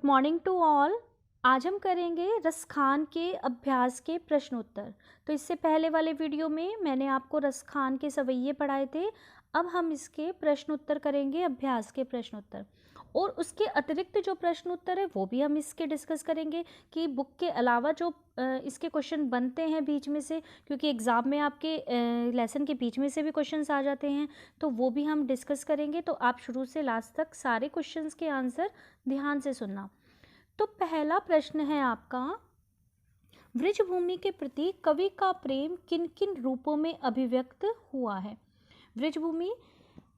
Morning to all. आज हम करेंगे रसखान के अभ्यास के प्रश्न उत्तर। तो इससे पहले वाले वीडियो में मैंने आपको रसखान के सवैये पढ़ाए थे। अब हम इसके प्रश्न उत्तर करेंगे, अभ्यास के प्रश्न उत्तर, और उसके अतिरिक्त जो प्रश्न उत्तर है वो भी हम इसके डिस्कस करेंगे कि बुक के अलावा जो इसके क्वेश्चन बनते हैं बीच में से, क्योंकि एग्ज़ाम में आपके लेसन के बीच में से भी क्वेश्चंस आ जाते हैं, तो वो भी हम डिस्कस करेंगे। तो आप शुरू से लास्ट तक सारे क्वेश्चंस के आंसर ध्यान से सुनना। तो पहला प्रश्न है आपका, वृजभूमि के प्रति कवि का प्रेम किन किन रूपों में अभिव्यक्त हुआ है। वृजभूमि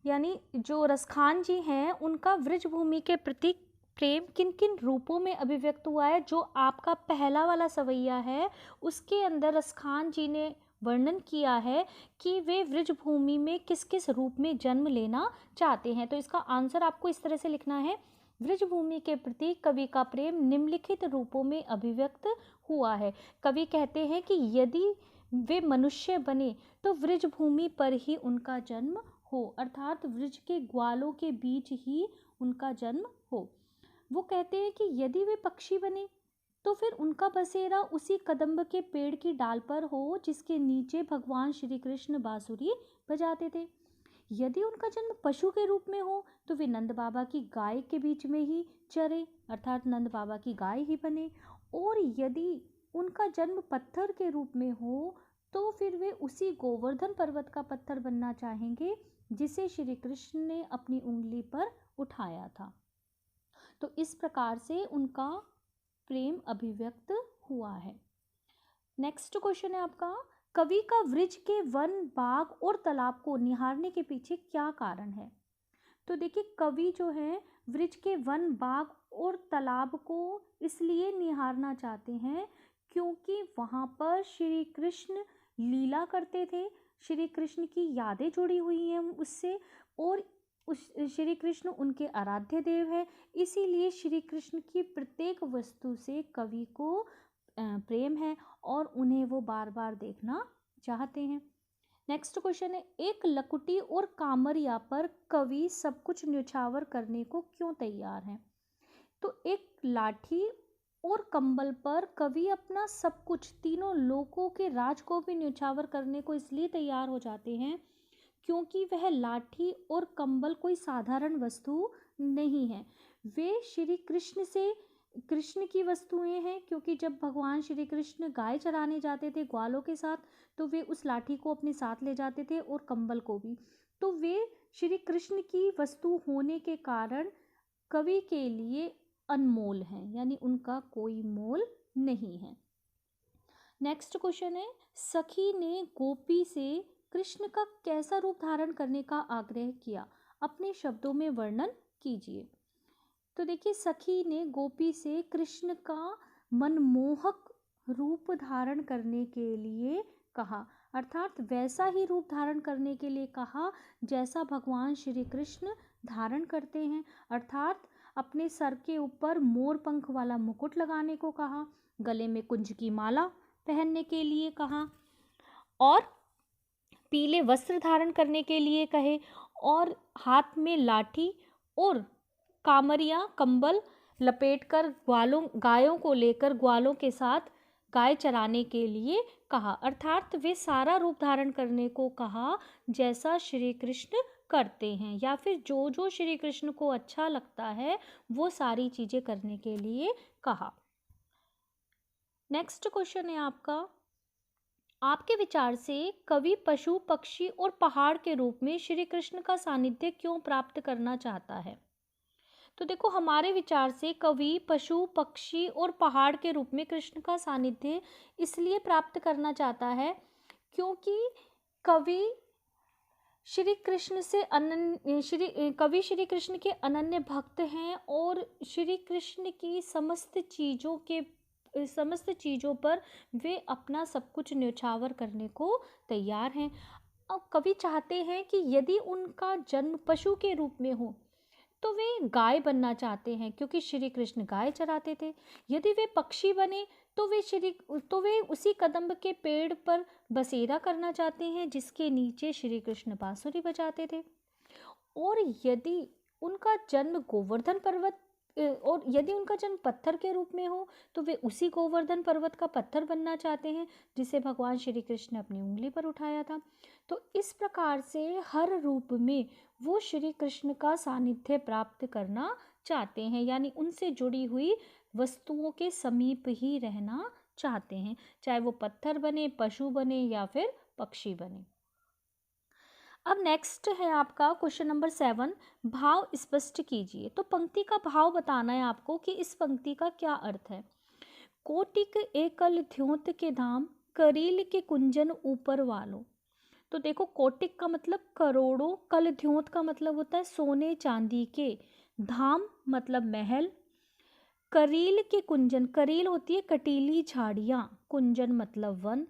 यानी जो रसखान जी हैं, उनका वृजभूमि के प्रति प्रेम किन किन रूपों में अभिव्यक्त हुआ है। जो आपका पहला वाला सवैया है उसके अंदर रसखान जी ने वर्णन किया है कि वे वृजभूमि में किस किस रूप में जन्म लेना चाहते हैं। तो इसका आंसर आपको इस तरह से लिखना है, वृजभूमि के प्रति कवि का प्रेम निम्नलिखित रूपों में अभिव्यक्त हुआ है। कवि कहते हैं कि यदि वे मनुष्य बने तो वृजभूमि पर ही उनका जन्म हो, अर्थात वृज के ग्वालों के बीच ही उनका जन्म हो। वो कहते हैं कि यदि वे पक्षी बने तो फिर उनका बसेरा उसी कदम्ब के पेड़ की डाल पर हो जिसके नीचे भगवान श्री कृष्ण बांसुरी बजाते थे। यदि उनका जन्म पशु के रूप में हो तो वे नंद बाबा की गाय के बीच में ही चरे, अर्थात नंद बाबा की गाय ही बने। और यदि उनका जन्म पत्थर के रूप में हो तो फिर वे उसी गोवर्धन पर्वत का पत्थर बनना चाहेंगे जिसे श्री कृष्ण ने अपनी उंगली पर उठाया था। तो इस प्रकार से उनका प्रेम अभिव्यक्त हुआ है। नेक्स्ट क्वेश्चन है आपका, कवि का वृज के वन, बाग और तालाब को निहारने के पीछे क्या कारण है। तो देखिए, कवि जो है वृज के वन, बाग और तालाब को इसलिए निहारना चाहते हैं क्योंकि वहाँ पर श्री कृष्ण लीला करते थे, श्री कृष्ण की यादें जुड़ी हुई हैं उससे, और उस श्री कृष्ण उनके आराध्य देव है। इसीलिए श्री कृष्ण की प्रत्येक वस्तु से कवि को प्रेम है और उन्हें वो बार बार देखना चाहते हैं। नेक्स्ट क्वेश्चन है, एक लकुटी और कामरिया पर कवि सब कुछ न्यौछावर करने को क्यों तैयार हैं। तो एक लाठी और कंबल पर कवि अपना सब कुछ, तीनों लोकों के राज को भी न्यौछावर करने को इसलिए तैयार हो जाते हैं क्योंकि वह लाठी और कंबल कोई साधारण वस्तु नहीं है। वे श्री कृष्ण से, कृष्ण की वस्तुएं हैं, क्योंकि जब भगवान श्री कृष्ण गाय चराने जाते थे ग्वालों के साथ तो वे उस लाठी को अपने साथ ले जाते थे और कंबल को भी। तो वे श्री कृष्ण की वस्तु होने के कारण कवि के लिए अनमोल हैं, यानी उनका कोई मोल नहीं है। नेक्स्ट क्वेश्चन है, सखी ने गोपी से कृष्ण का कैसा रूप धारण करने का आग्रह किया, अपने शब्दों में वर्णन कीजिए। तो देखिए, सखी ने गोपी से कृष्ण का मनमोहक रूप धारण करने के लिए कहा, अर्थात वैसा ही रूप धारण करने के लिए कहा जैसा भगवान श्री कृष्ण धारण करते हैं, अर्थात अपने सर के ऊपर मोर पंख वाला मुकुट लगाने को कहा, गले में कुंज की माला पहनने के लिए कहा, और पीले वस्त्र धारण करने के लिए कहे, और हाथ में लाठी और कामरिया, कंबल लपेटकर गायों को लेकर ग्वालों के साथ गाय चराने के लिए कहा, अर्थात वे सारा रूप धारण करने को कहा जैसा श्री कृष्ण करते हैं, या फिर जो जो श्री कृष्ण को अच्छा लगता है वो सारी चीज़ें करने के लिए कहा। नेक्स्ट क्वेश्चन है आपका, आपके विचार से कवि पशु, पक्षी और पहाड़ के रूप में श्री कृष्ण का सानिध्य क्यों प्राप्त करना चाहता है। तो देखो, हमारे विचार से कवि पशु, पक्षी और पहाड़ के रूप में कृष्ण का सानिध्य इसलिए प्राप्त करना चाहता है क्योंकि कवि श्री कृष्ण से कवि श्री कृष्ण के अनन्य भक्त हैं और श्री कृष्ण की समस्त चीज़ों पर वे अपना सब कुछ न्यौछावर करने को तैयार हैं। अब कवि चाहते हैं कि यदि उनका जन्म पशु के रूप में हो तो वे गाय बनना चाहते हैं क्योंकि श्री कृष्ण गाय चराते थे। यदि वे पक्षी बने तो वे उसी कदम्ब के पेड़ पर बसेरा करना चाहते हैं जिसके नीचे श्री कृष्ण बांसुरी बजाते थे। और यदि उनका जन्म गोवर्धन पर्वत और यदि उनका जन्म पत्थर के रूप में हो तो वे उसी गोवर्धन पर्वत का पत्थर बनना चाहते हैं जिसे भगवान श्री कृष्ण ने अपनी उंगली पर उठाया था। तो इस प्रकार से हर रूप में वो श्री कृष्ण का सानिध्य प्राप्त करना चाहते हैं, यानी उनसे जुड़ी हुई वस्तुओं के समीप ही रहना चाहते हैं, चाहे वो पत्थर बने, पशु बने या फिर पक्षी बने। अब नेक्स्ट है आपका क्वेश्चन नंबर 7, भाव स्पष्ट कीजिए। तो पंक्ति का भाव बताना है आपको कि इस पंक्ति का क्या अर्थ है। कोटिक एकल ध्योत के धाम, करील के कुंजन ऊपर वालों। तो देखो, कोटिक का मतलब करोड़ों, कल ध्योत का मतलब होता है सोने चांदी के, धाम मतलब महल, करील के कुंजन, करील होती है कटीली झाड़ियाँ, कुंजन मतलब वन।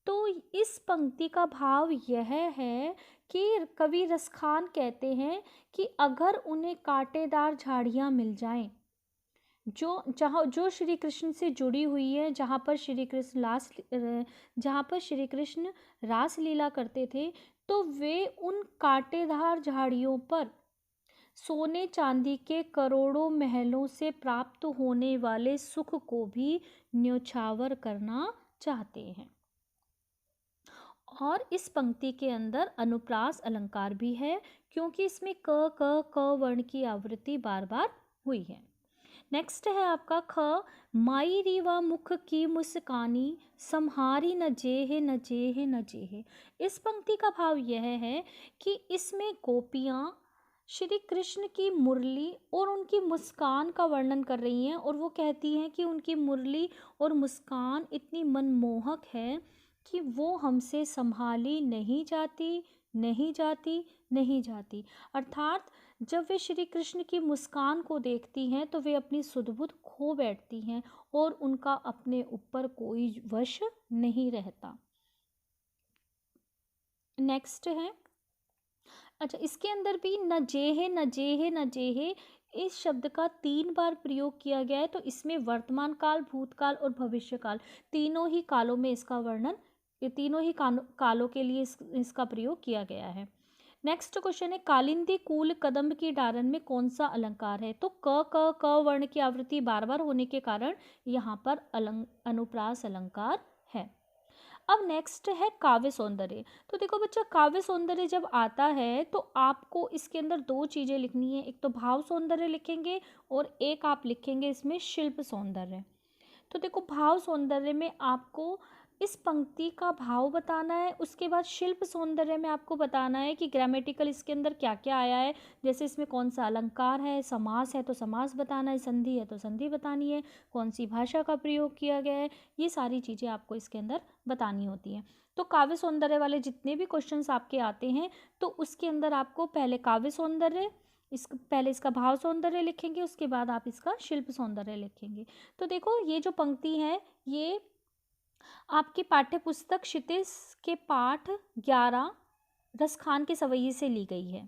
तो इस पंक्ति का भाव यह है कि कवि रसखान कहते हैं कि अगर उन्हें कांटेदार झाड़ियाँ मिल जाएं जो श्री कृष्ण से जुड़ी हुई है, जहाँ पर श्री कृष्ण रास लीला करते थे, तो वे उन कांटेदार झाड़ियों पर सोने चांदी के करोड़ों महलों से प्राप्त होने वाले सुख को भी न्योछावर करना चाहते हैं। और इस पंक्ति के अंदर अनुप्रास अलंकार भी है, क्योंकि इसमें क वर्ण की आवृत्ति बार बार हुई है। नेक्स्ट है आपका ख, माई रीवा मुख की मुस्कानी, सम्हारी न जेहे न जेहे न जेहे। इस पंक्ति का भाव यह है कि इसमें गोपियाँ श्री कृष्ण की मुरली और उनकी मुस्कान का वर्णन कर रही हैं, और वो कहती हैं कि उनकी मुरली और मुस्कान इतनी मनमोहक है कि वो हमसे संभाली नहीं जाती, नहीं जाती, नहीं जाती। अर्थात जब वे श्री कृष्ण की मुस्कान को देखती हैं तो वे अपनी सुध-बुध खो बैठती हैं और उनका अपने ऊपर कोई वश नहीं रहता। नेक्स्ट है, अच्छा, इसके अंदर भी न जेहे न जेहे न जेहे इस शब्द का 3 बार प्रयोग किया गया है। तो इसमें वर्तमान काल, भूतकाल और भविष्य काल, तीनों ही कालों में इसका वर्णन, ये तीनों ही कालों के लिए इसका प्रयोग किया गया है। नेक्स्ट क्वेश्चन है, कालिंदी कूल कदम्ब की डारन में कौन सा अलंकार है। तो क वर्ण की आवृत्ति बार बार होने के कारण यहाँ पर अनुप्रास अलंकार है। अब नेक्स्ट है काव्य सौंदर्य। तो देखो बच्चा, काव्य सौंदर्य जब आता है तो आपको इसके अंदर 2 चीज़ें लिखनी है, एक तो भाव सौंदर्य लिखेंगे और एक आप लिखेंगे इसमें शिल्प सौंदर्य। तो देखो, भाव सौंदर्य में आपको इस पंक्ति का भाव बताना है, उसके बाद शिल्प सौंदर्य में आपको बताना है कि ग्रामेटिकल इसके अंदर क्या क्या आया है, जैसे इसमें कौन सा अलंकार है, समास है तो समास बताना है, संधि है तो संधि बतानी है, कौन सी भाषा का प्रयोग किया गया है, ये सारी चीज़ें आपको इसके अंदर बतानी होती हैं। तो काव्य सौंदर्य वाले जितने भी क्वेश्चंस आपके आते हैं तो उसके अंदर आपको पहले काव्य सौंदर्य, पहले इसका भाव सौंदर्य लिखेंगे, उसके बाद आप इसका शिल्प सौंदर्य लिखेंगे। तो देखो, ये जो पंक्ति है ये आपकी पाठ्य पुस्तक क्षितिज के पाठ 11 रसखान के सवैये से ली गई है।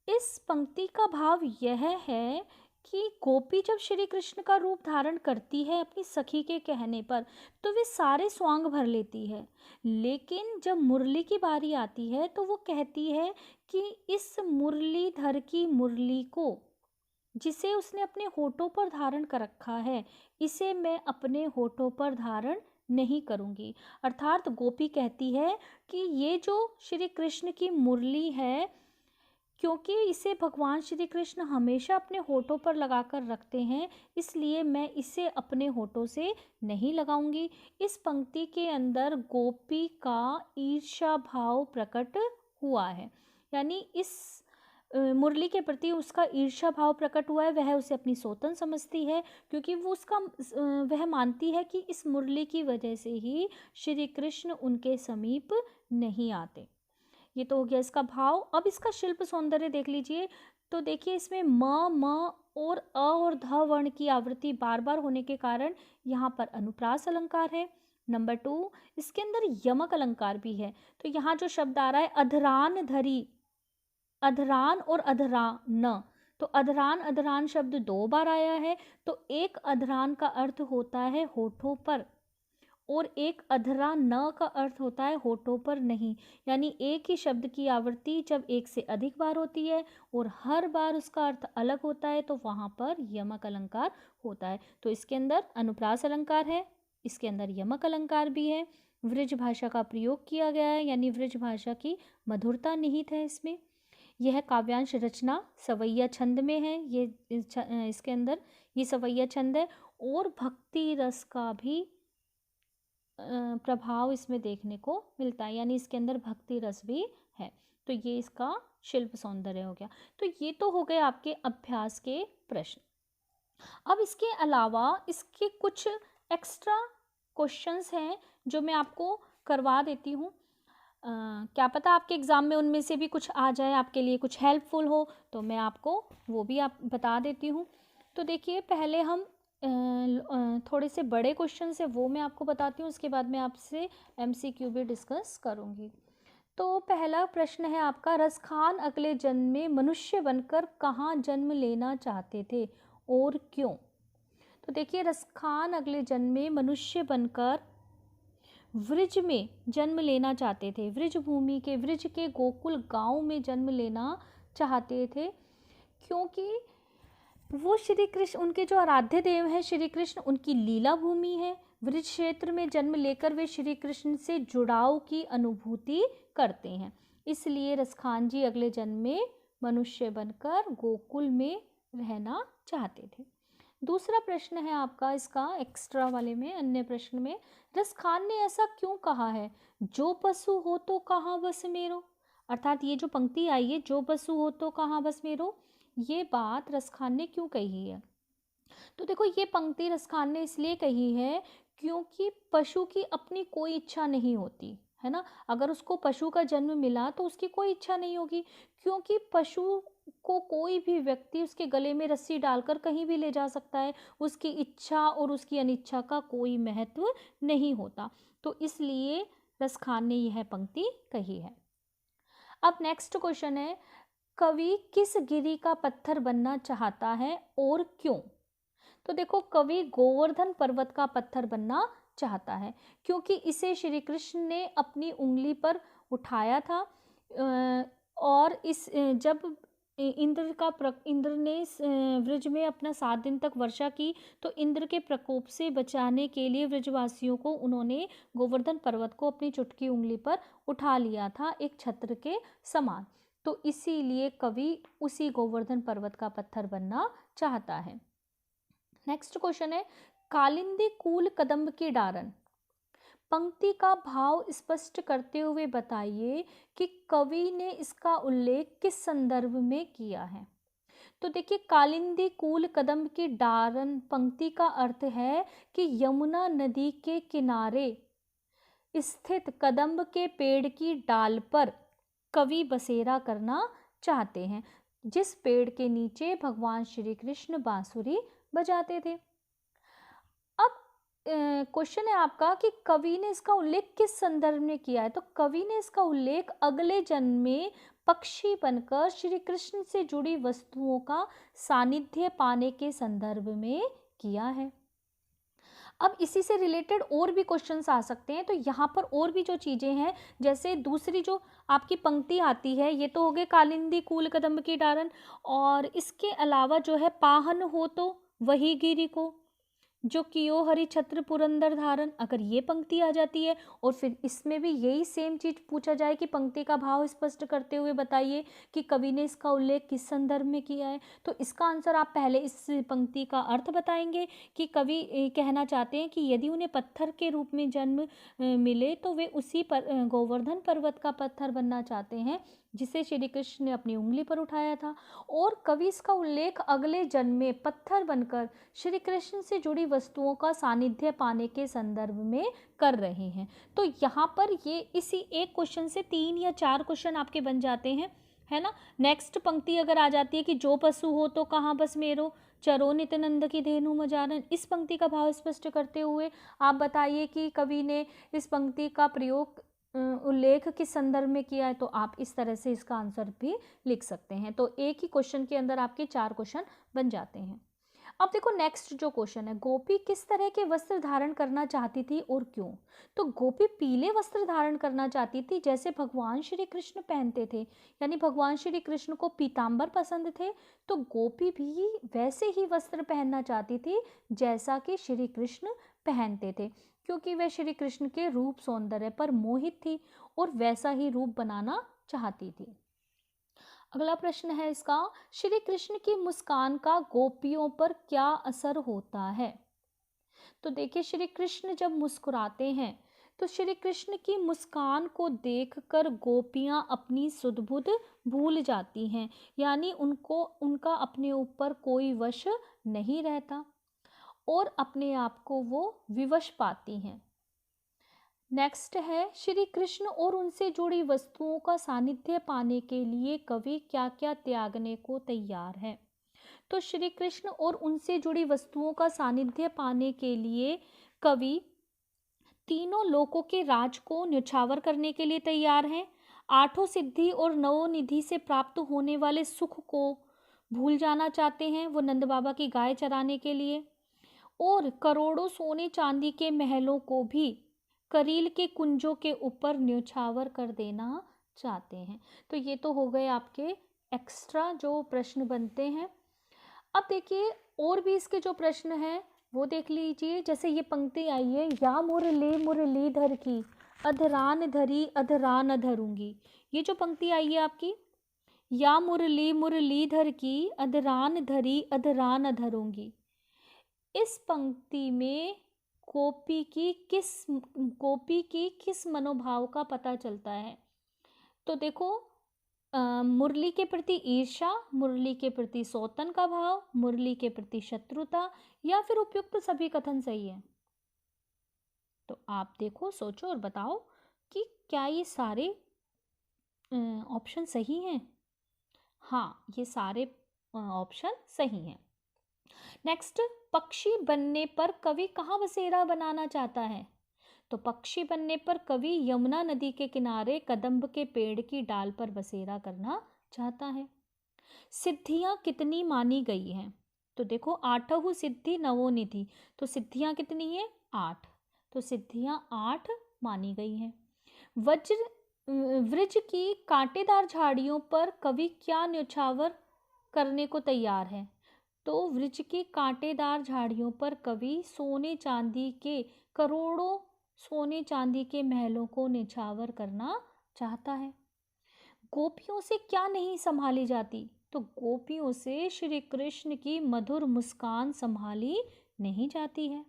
इस पंक्ति का भाव यह है कि गोपी जब श्री कृष्ण का रूप धारण करती है अपनी सखी के कहने पर तो वे सारे स्वांग भर लेती है, लेकिन जब मुरली की बारी आती है तो वो कहती है कि इस मुरलीधर की मुरली को, जिसे उसने अपने होठों पर धारण कर रखा है, इसे मैं अपने होठों पर धारण नहीं करूँगी। अर्थात गोपी कहती है कि ये जो श्री कृष्ण की मुरली है, क्योंकि इसे भगवान श्री कृष्ण हमेशा अपने होठों पर लगाकर रखते हैं, इसलिए मैं इसे अपने होठों से नहीं लगाऊंगी। इस पंक्ति के अंदर गोपी का ईर्ष्या भाव प्रकट हुआ है, यानी इस मुरली के प्रति उसका ईर्ष्या भाव प्रकट हुआ है। वह उसे अपनी सौतन समझती है, क्योंकि वो वह मानती है कि इस मुरली की वजह से ही श्री कृष्ण उनके समीप नहीं आते। ये तो हो गया इसका भाव। अब इसका शिल्प सौंदर्य देख लीजिए। तो देखिए, इसमें म और अ और ध वर्ण की आवृत्ति बार बार होने के कारण यहाँ पर अनुप्रास अलंकार है। नंबर 2, इसके अंदर यमक अलंकार भी है। तो यहाँ जो शब्द आ रहा है अधरान धरी, अधरान और अधरान, तो अधरान अधरान शब्द 2 बार आया है। तो एक अधरान का अर्थ होता है होठों पर, और एक अधरा न का अर्थ होता है होठों पर नहीं, यानी एक ही शब्द की आवृत्ति जब एक से अधिक बार होती है और हर बार उसका अर्थ अलग होता है तो वहाँ पर यमक अलंकार होता है। तो इसके अंदर अनुप्रास अलंकार है, इसके अंदर यमक अलंकार भी है, वृज भाषा का प्रयोग किया गया है, यानी वृज भाषा की मधुरता निहित है इसमें। यह काव्यांश रचना सवैया छंद में है, ये इसके अंदर ये सवैया छंद है और भक्ति रस का भी प्रभाव इसमें देखने को मिलता है, यानी इसके अंदर भक्ति रस भी है। तो ये इसका शिल्प सौंदर्य हो गया। तो ये तो हो गए आपके अभ्यास के प्रश्न। अब इसके अलावा इसके कुछ एक्स्ट्रा क्वेश्चंस हैं जो मैं आपको करवा देती हूँ। क्या पता आपके एग्ज़ाम में उनमें से भी कुछ आ जाए, आपके लिए कुछ हेल्पफुल हो, तो मैं आपको वो भी आप बता देती हूँ। तो देखिए, पहले हम थोड़े से बड़े क्वेश्चन है वो मैं आपको बताती हूँ, उसके बाद मैं आपसे MCQ भी डिस्कस करूँगी। तो पहला प्रश्न है आपका, रसखान अगले जन्म में मनुष्य बनकर कहाँ जन्म लेना चाहते थे और क्यों? तो देखिए, रसखान अगले जन्म में मनुष्य बनकर वृज में जन्म लेना चाहते थे, वृज भूमि के, वृज के गोकुल गांव में जन्म लेना चाहते थे, क्योंकि वो श्री कृष्ण, उनके जो आराध्य देव हैं श्री कृष्ण, उनकी लीला भूमि है। वृज क्षेत्र में जन्म लेकर वे श्री कृष्ण से जुड़ाव की अनुभूति करते हैं, इसलिए रसखान जी अगले जन्म में मनुष्य बनकर गोकुल में रहना चाहते थे। दूसरा प्रश्न है आपका इसका एक्स्ट्रा वाले में, अन्य प्रश्न में, रसखान ने ऐसा क्यों कहा है, जो पशु हो तो कहाँ बस मेरो? अर्थात ये जो पंक्ति आई है, जो पशु हो तो कहाँ बस मेरो, ये बात रसखान ने क्यों कही है? तो देखो, ये पंक्ति रसखान ने इसलिए कही है क्योंकि पशु की अपनी कोई इच्छा नहीं होती है ना। अगर उसको पशु का जन्म मिला तो उसकी कोई इच्छा नहीं होगी, क्योंकि पशु को कोई भी व्यक्ति उसके गले में रस्सी डालकर कहीं भी ले जा सकता है, उसकी इच्छा और उसकी अनिच्छा का कोई महत्व नहीं होता। तो इसलिए रसखान ने यह पंक्ति कही है। अब नेक्स्ट क्वेश्चन है, कवि किस गिरी का पत्थर बनना चाहता है और क्यों? तो देखो, कवि गोवर्धन पर्वत का पत्थर बनना चाहता है, क्योंकि इसे श्री कृष्ण ने अपनी उंगली पर उठाया था और इस जब इंद्र ने वृज में अपना 7 दिन तक वर्षा की, तो इंद्र के प्रकोप से बचाने के लिए वृजवासियों को उन्होंने गोवर्धन पर्वत को अपनी चुटकी उंगली पर उठा लिया था, एक छत्र के समान। तो इसीलिए कवि उसी गोवर्धन पर्वत का पत्थर बनना चाहता है। नेक्स्ट क्वेश्चन है, कालिंदी कूल कदम्ब की डारन, पंक्ति का भाव स्पष्ट करते हुए बताइए कि कवि ने इसका उल्लेख किस संदर्भ में किया है। तो देखिए, कालिंदी कूल कदम्ब की डारन पंक्ति का अर्थ है कि यमुना नदी के किनारे स्थित कदम्ब के पेड़ की डाल पर कवि बसेरा करना चाहते हैं, जिस पेड़ के नीचे भगवान श्री कृष्ण बांसुरी बजाते थे। अब क्वेश्चन है आपका कि कवि ने इसका उल्लेख किस संदर्भ में किया है। तो कवि ने इसका उल्लेख अगले जन्म में पक्षी बनकर श्री कृष्ण से जुड़ी वस्तुओं का सानिध्य पाने के संदर्भ में किया है। अब इसी से रिलेटेड और भी क्वेश्चंस आ सकते हैं, तो यहाँ पर और भी जो चीज़ें हैं, जैसे दूसरी जो आपकी पंक्ति आती है, ये तो हो गए कालिंदी कूल कदम्ब की डारन, और इसके अलावा जो है, पाहन हो तो वही गिरी को, जो कियो हरि छत्र पुरंदर धारण, अगर ये पंक्ति आ जाती है और फिर इसमें भी यही सेम चीज पूछा जाए कि पंक्ति का भाव स्पष्ट करते हुए बताइए कि कवि ने इसका उल्लेख किस संदर्भ में किया है, तो इसका आंसर आप पहले इस पंक्ति का अर्थ बताएंगे कि कवि कहना चाहते हैं कि यदि उन्हें पत्थर के रूप में जन्म मिले तो वे उसी पर गोवर्धन पर्वत का पत्थर बनना चाहते हैं जिसे श्री कृष्ण ने अपनी उंगली पर उठाया था, और कवि इसका उल्लेख अगले जन्म में पत्थर बनकर श्री कृष्ण से जुड़ी वस्तुओं का सानिध्य पाने के संदर्भ में कर रहे हैं। तो यहाँ पर ये इसी एक क्वेश्चन से 3 या 4 क्वेश्चन आपके बन जाते हैं, है ना। नेक्स्ट पंक्ति अगर आ जाती है कि जो पशु हो तो कहाँ बस मेरो, चरो नित्यानंद की धेनु मजारन, इस पंक्ति का भाव स्पष्ट करते हुए आप बताइए कि कवि ने इस पंक्ति का प्रयोग उल्लेख किस संदर्भ में किया है, तो आप इस तरह से इसका आंसर भी लिख सकते हैं। तो एक ही क्वेश्चन के अंदर आपके 4 क्वेश्चन बन जाते हैं। अब देखो नेक्स्ट जो क्वेश्चन है, गोपी किस तरह के वस्त्र धारण करना चाहती थी और क्यों? तो गोपी पीले वस्त्र धारण करना चाहती थी जैसे भगवान श्री कृष्ण पहनते थे, यानी भगवान श्री कृष्ण को पीतांबर पसंद थे, तो गोपी भी वैसे ही वस्त्र पहनना चाहती थी जैसा कि श्री कृष्ण पहनते थे, क्योंकि वह श्री कृष्ण के रूप सौंदर्य पर मोहित थी और वैसा ही रूप बनाना चाहती थी। अगला प्रश्न है इसका, श्री कृष्ण की मुस्कान का गोपियों पर क्या असर होता है? तो देखिए, श्री कृष्ण जब मुस्कुराते हैं तो श्री कृष्ण की मुस्कान को देखकर गोपियां अपनी सुध-बुध भूल जाती हैं, यानी उनका अपने ऊपर कोई वश नहीं रहता और अपने आप को वो विवश पाती हैं। नेक्स्ट है, श्री कृष्ण और उनसे जुड़ी वस्तुओं का सानिध्य पाने के लिए कवि क्या क्या त्यागने को तैयार है? तो श्री कृष्ण और उनसे जुड़ी वस्तुओं का सानिध्य पाने के लिए कवि तीनों लोकों के राज को न्यौछावर करने के लिए तैयार हैं, आठों सिद्धि और नवों निधि से प्राप्त होने वाले सुख को भूल जाना चाहते हैं वो नंद बाबा की गाय चराने के लिए, और करोड़ों सोने चांदी के महलों को भी करील के कुंजों के ऊपर न्यौछावर कर देना चाहते हैं। तो ये तो हो गए आपके एक्स्ट्रा जो प्रश्न बनते हैं। अब देखिए और भी इसके जो प्रश्न हैं वो देख लीजिए। जैसे ये पंक्ति आई है, या मुरलीधर की अधरान धरी अधरान धरूंगी। ये जो पंक्ति आई है आपकी, या मुरलीधर की अधरान धरी अधरान धरूंगी, इस पंक्ति में गोपी की किस मनोभाव का पता चलता है? तो देखो, मुरली के प्रति ईर्ष्या, मुरली के प्रति सौतन का भाव, मुरली के प्रति शत्रुता, या फिर उपयुक्त सभी कथन सही है? तो आप देखो, सोचो और बताओ कि क्या ये सारे ऑप्शन सही हैं? हाँ, ये सारे ऑप्शन सही हैं। नेक्स्ट, पक्षी बनने पर कवि कहाँ बसेरा बनाना चाहता है? तो पक्षी बनने पर कवि यमुना नदी के किनारे कदम्ब के पेड़ की डाल पर बसेरा करना चाहता है। सिद्धियां कितनी मानी गई हैं? तो देखो, आठहु सिद्धि नवोनिधि, तो सिद्धियां कितनी है? 8, तो सिद्धियां 8 मानी गई हैं। व्रज की कांटेदार झाड़ियों पर कवि क्या न्यौछावर करने को तैयार है? तो वृक्ष की कांटेदार झाड़ियों पर कवि करोड़ों सोने चांदी के महलों को न्यौछावर करना चाहता है। गोपियों से क्या नहीं संभाली जाती? तो गोपियों से श्री कृष्ण की मधुर मुस्कान संभाली नहीं जाती है।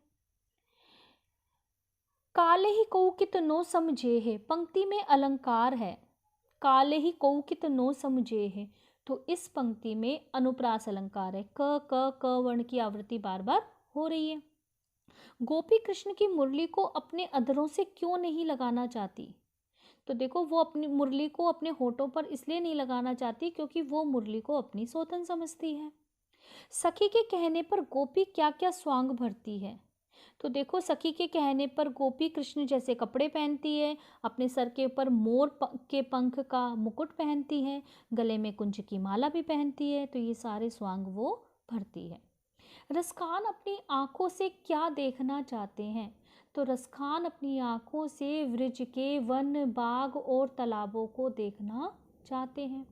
काले ही कौकित नो समझे है, पंक्ति में अलंकार है, काले ही कौकित नो समझे है, तो इस पंक्ति में अनुप्रास अलंकार है। क वर्ण की आवृत्ति बार बार हो रही है। गोपी कृष्ण की मुरली को अपने अधरों से क्यों नहीं लगाना चाहती? तो देखो, वो अपनी मुरली को अपने होठों पर इसलिए नहीं लगाना चाहती क्योंकि वो मुरली को अपनी सौतन समझती है। सखी के कहने पर गोपी क्या क्या स्वांग भरती है? तो देखो, सखी के कहने पर गोपी कृष्ण जैसे कपड़े पहनती है, अपने सर के ऊपर मोर के पंख का मुकुट पहनती है, गले में कुंज की माला भी पहनती है, तो ये सारे स्वांग वो भरती है। रसखान अपनी आंखों से क्या देखना चाहते हैं? तो रसखान अपनी आंखों से वृज के वन, बाग और तालाबों को देखना चाहते हैं।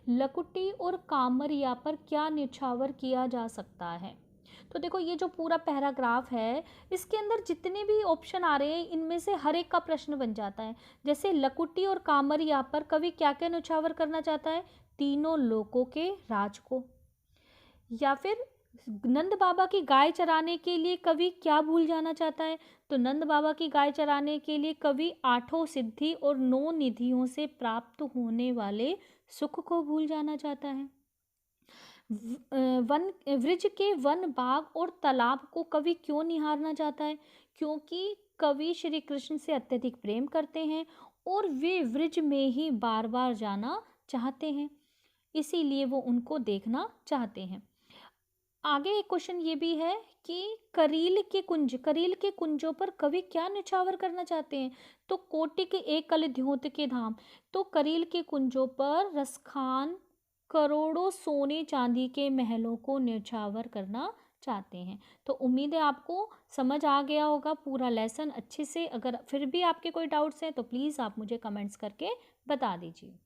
लकुटी और कामरिया पर क्या न्यौछावर किया जा सकता है? तो देखो, ये जो पूरा पैराग्राफ है इसके अंदर जितने भी ऑप्शन आ रहे हैं इनमें से हर एक का प्रश्न बन जाता है। जैसे लकुटी और कामरिया पर कवि क्या क्या न्यौछावर करना चाहता है? तीनों लोकों के राज को। या फिर नंद बाबा की गाय चराने के लिए कवि क्या भूल जाना चाहता है? तो नंद बाबा की गाय चराने के लिए कवि आठों सिद्धि और 9 निधियों से प्राप्त होने वाले सुख को भूल जाना चाहता है। वृज के वन, बाग और तालाब को कवि क्यों निहारना चाहता है? क्योंकि कवि श्री कृष्ण से अत्यधिक प्रेम करते हैं और वे वृज में ही बार बार जाना चाहते हैं, इसीलिए वो उनको देखना चाहते हैं। आगे एक क्वेश्चन ये भी है कि करील के कुंजों पर कवि क्या न्यौछावर करना चाहते हैं? तो कोटि के एक कल द्योत के धाम, तो करील के कुंजों पर रसखान करोड़ों सोने चांदी के महलों को न्यौछावर करना चाहते हैं। तो उम्मीद है आपको समझ आ गया होगा पूरा लेसन अच्छे से। अगर फिर भी आपके कोई डाउट्स हैं तो प्लीज़ आप मुझे कमेंट्स करके बता दीजिए।